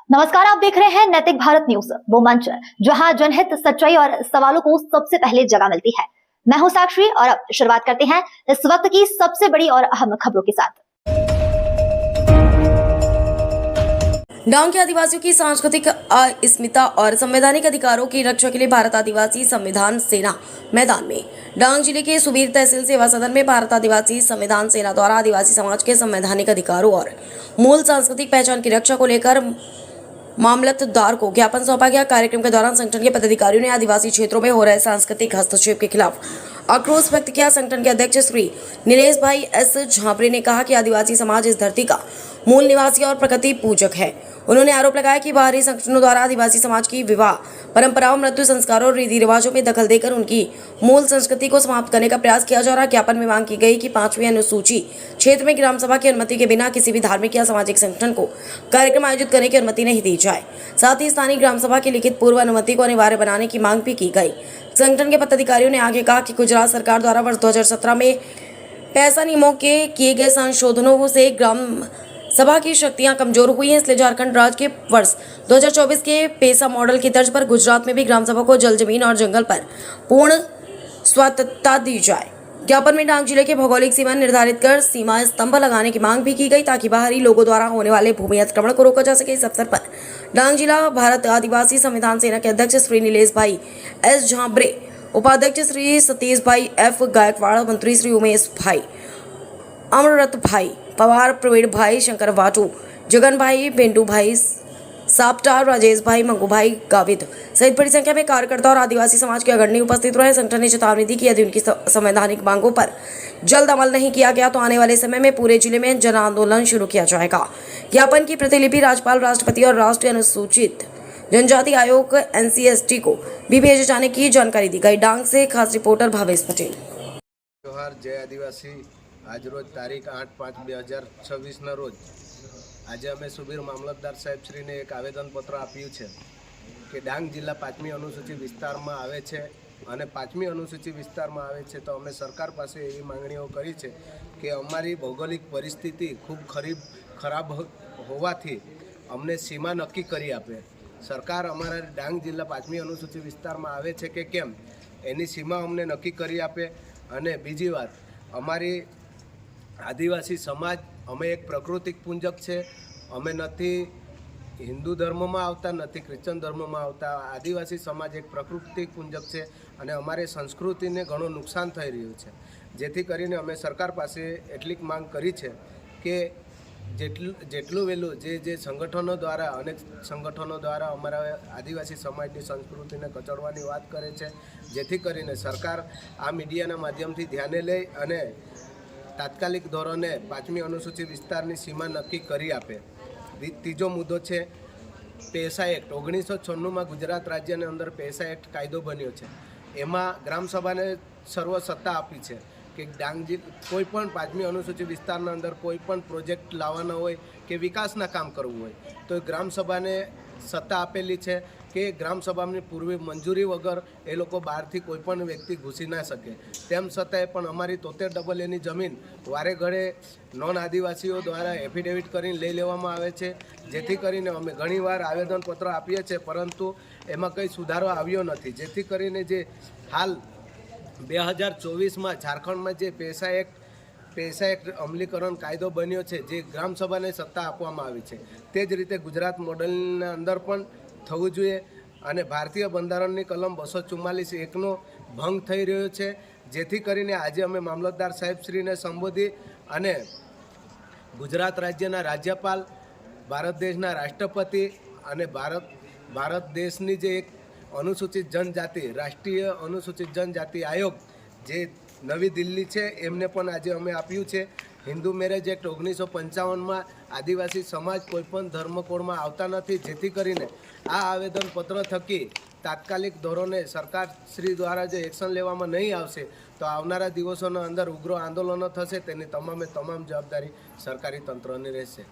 नमस्कार, आप देख रहे हैं नैतिक भारत न्यूज, वो मंच जहां जनहित, सच्चाई और सवालों को सबसे पहले जगह मिलती है। मैं हूं साक्षी और अब शुरुआत करते हैं इस वक्त की सबसे बड़ी और अहम खबरों के साथ। डांग के आदिवासियों की सांस्कृतिक अस्मिता और संवैधानिक अधिकारों की रक्षा के लिए भारत आदिवासी संविधान सेना मैदान में। डांग जिले के सुबीर तहसील सेवा सदन में भारत आदिवासी संविधान सेना द्वारा आदिवासी समाज के संवैधानिक अधिकारों और मूल सांस्कृतिक पहचान की रक्षा को लेकर मामलतदार को ज्ञापन सौंपा गया। कार्यक्रम के दौरान संगठन के पदाधिकारियों ने आदिवासी क्षेत्रों में हो रहे सांस्कृतिक हस्तक्षेप के खिलाफ आक्रोश व्यक्त किया। संगठन के अध्यक्ष श्री नीलेश भाई एस झांपरे ने कहा कि आदिवासी समाज इस धरती का मूल निवासी और प्रकृति पूजक है। उन्होंने आरोप लगाया कि बाहरी संगठनों द्वारा आदिवासी समाज की विवाह परंपराओं, मृत्यु संस्कारों और रीति रिवाजों में दखल देकर उनकी मूल संस्कृति को समाप्त करने का प्रयास किया जा रहा है। ज्ञापन में मांग की गई कि 5वीं अनुसूची क्षेत्र में ग्राम सभा की अनुमति के बिना किसी भी धार्मिक या सामाजिक संगठन को कार्यक्रम आयोजित करने की अनुमति नहीं दी जाए। साथ ही स्थानीय ग्राम सभा की लिखित पूर्व अनुमति को अनिवार्य बनाने की मांग भी की गई। संगठन के पदाधिकारियों ने आगे कहा कि गुजरात सरकार द्वारा वर्ष 2017 में पैसा नियमों के किए गए संशोधनों से ग्राम सभा की शक्तियां कमजोर हुई हैं, इसलिए झारखंड राज्य के वर्ष 2024 के पैसा मॉडल की तर्ज पर गुजरात में भी ग्राम सभा को जल, जमीन और जंगल पर पूर्ण स्वायत्तता दी जाए। ज्ञापन में डांग जिले के भौगोलिक सीमा निर्धारित कर सीमा स्तंभ लगाने की मांग भी की गई ताकि बाहरी लोगों द्वारा होने वाले भूमि अतिक्रमण को रोका जा सके। इस अवसर पर डांग जिला भारत आदिवासी संविधान सेना के अध्यक्ष श्री नीलेश भाई एस झांपरे, उपाध्यक्ष श्री सतीश भाई एफ गायकवाड़, मंत्री श्री उमेश भाई, अमररथ भाई पवार, प्रवीण भाई, शंकर वाटू, जगन भाई, पेंटू भाई सापटा, राजेश भाई, मंगू भाई गाविद सहित बड़ी संख्या में कार्यकर्ता और आदिवासी समाज के अग्रणी उपस्थित रहे। संगठन ने चेतावनी दी कि यदि उनकी संवैधानिक मांगों पर जल्द अमल नहीं किया गया तो आने वाले समय में पूरे जिले में जन आंदोलन शुरू किया जाएगा। ज्ञापन की प्रतिलिपि राज्यपाल, राष्ट्रपति और राष्ट्रीय अनुसूचित जनजाति आयोग NCST को भी भेजे जाने की जानकारी दी गई। डांग से खास रिपोर्टर भावेश पटेल। जोहार जय आदिवासी। आज रोज तारीख 8/5/2026 रोज आज अमे सुबीर मामलतदार साहेबश्रीने एक आवेदनपत्र आप्યું છે કે ડાંગ जिल्ला 5મી अनुसूची વિસ્તારમાં આવે છે અને 5મી अनुसूची વિસ્તારમાં આવે છે તો અમે સરકાર પાસે એવી માંગણીઓ કરી છે કે અમારી ભૌગોલિક પરિસ્થિતિ ખૂબ ખરાબ હોવાથી અમને સીમા નક્કી કરી આપે। સરકાર અમારા ડાંગ जिल्ला 5મી अनुसूची વિસ્તારમાં આવે છે કે કેમ એની સીમા અમને નક્કી કરી આપે। અને બીજી વાત, અમારી आदिवासी समाज अमे एक प्राकृतिक पूंजक है। अमे नहीं हिंदू धर्म में आता, नहीं क्रिश्चन धर्म में आता। आदिवासी समाज एक प्राकृतिक पूंजक है और अमारे संस्कृति ने घणो नुकसान थई रह्युं छे। जेथी करीने अमे सरकार पासे एटलीक मांग करी है कि जेटलू वेलू जे संगठनों द्वारा अनेक संगठनों द्वारा अमरा आदिवासी समाज की संस्कृति ने कचड़वानी बात करे छे, जेथी करीने सरकार आ मीडियाना माध्यमथी ध्याने लई अने तात्कालिक धोरणे 5મી अनुसूची विस्तारनी सीमा नक्की करी आपे। तीजो मुद्दो है पैसा एक्ट। 1996 में गुजरात राज्य ने अंदर पैसा एक्ट कायदो बन्यो है। एमां ग्राम सभा ने सर्व सत्ता आपी है कि डांग कोईपण 5મી अनुसूची विस्तारना अंदर कोईपण प्रोजेक्ट लाववाना होय कि विकासना काम करवुं होय तो ग्राम सभा ने सत्ता आपेली है कि ग्राम सभा में पूर्व मंजूरी वगर ए लोको बहारथी कोईपण व्यक्ति घुसी ना सके। तेम छतांय पण अमारी 73 एनी जमीन वारे घड़े नॉन आदिवासीओ द्वारा एफिडेविट करीने लई लेवामां आवे छे, जेथी करीने अमे घणीवार आवेदनपत्र आपीए छे परंतु एमां कंई सुधारो आव्यो नथी। जेथी करीने जे हाल 2024 में झारखंड में जे पैसा एक्ट अमलीकरण कायदो बन्यो है, जे ग्राम सभा ने सत्ता आपवामां आवी छे, ते ज रीते गुजरात मॉडल अंदर पण थवुं जोईए। अने भारतीय बंधारणनी कलम 244(1) भंग थई रह्यो छे, जेथी करीने आजे अमे मामलतदार साहेबश्रीने संबोधी अने गुजरात राज्यना राज्यपाल, भारत देशना राष्ट्रपति अने भारत देशनी जे एक अनुसूचित जनजाति राष्ट्रीय अनुसूचित जनजाति आयोग जे नवी दिल्ली है एमने पण आज अमे आप्युं छे। हिंदू मेरेज एक्ट 1955 में आदिवासी समाज कोईपण धर्मकोड में आवता नथी, जेथी करीने आ आवेदनपत्र थकी तात्कालिक धोरणे सरकार श्री द्वारा जो एक्शन लेवामां नहीं आवशे तो आवनारा दिवसोना अंदर उग्र आंदोलनों थशे। तेनी तमामे तमाम जवाबदारी सरकारी तंत्रनी रहेशे।